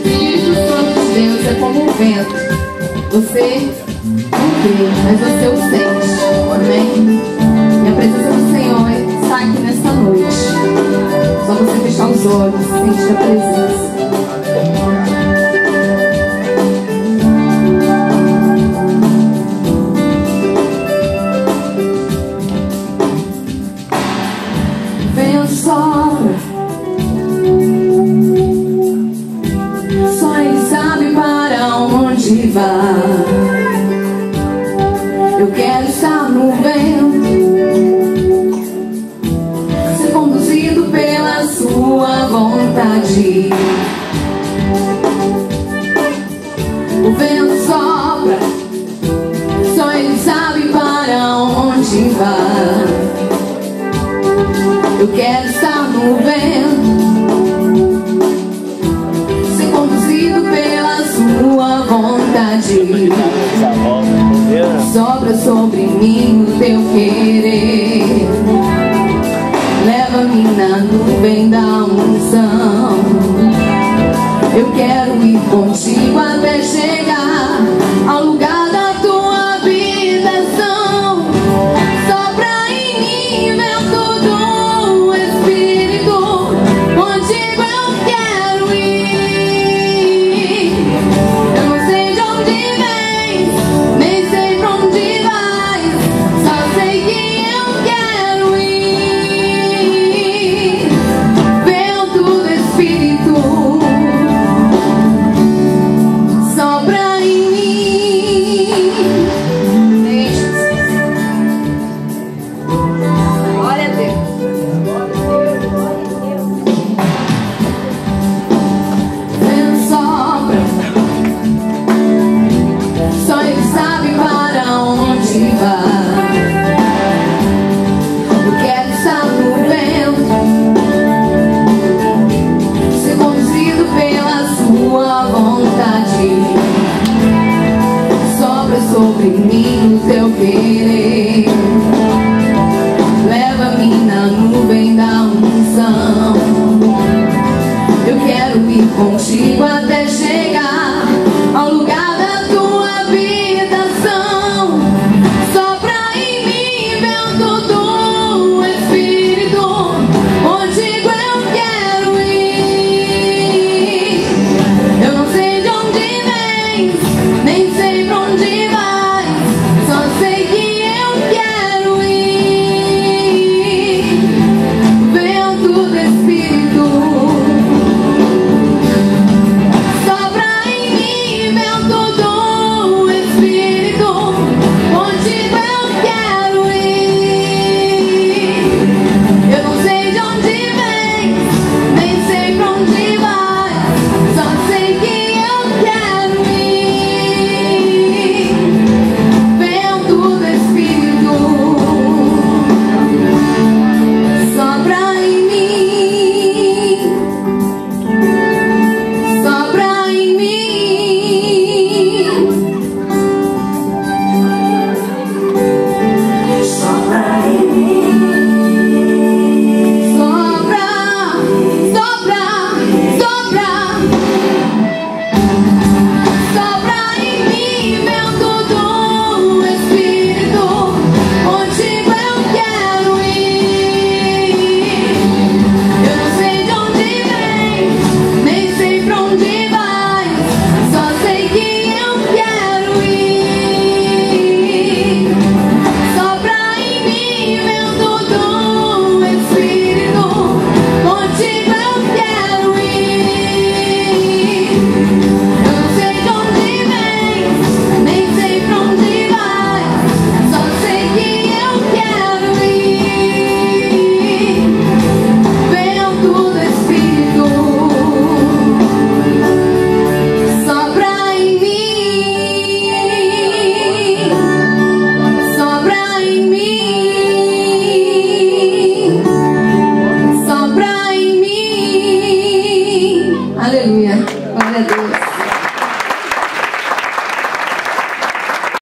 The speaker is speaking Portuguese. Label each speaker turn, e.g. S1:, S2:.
S1: Espírito Santo de Deus é como um vento. Você não vê, mas você o sente. Amém? E a presença do Senhor está aqui nesta noite. Só você fechar os olhos e sentir a presença. Vento sopra, só Ele sabe para onde vai. Eu quero estar no vento, ser conduzido pela sua vontade. O vento sopra, só Ele sabe para onde vai. Eu quero estar no vento, ser conduzido pela sua vontade. Sobra sobre mim o teu querer, leva-me na nuvem da unção. Eu quero ir contigo até chegar ao lugar da tua habitação. Sopra em mim, vento do Espírito, contigo eu quero ir. Eu não sei de onde vens, nem sei pra onde vais, só sei que eu quero ir. Vento do Espírito, sopra em mim. Glória a Deus. Vento sopra, só Ele sabe para onde vai. Eu quero estar no vento, ser conduzido pela sua vontade. Sobra sobre mim o teu querer, leva-me na nuvem da unção. Eu quero ir contigo até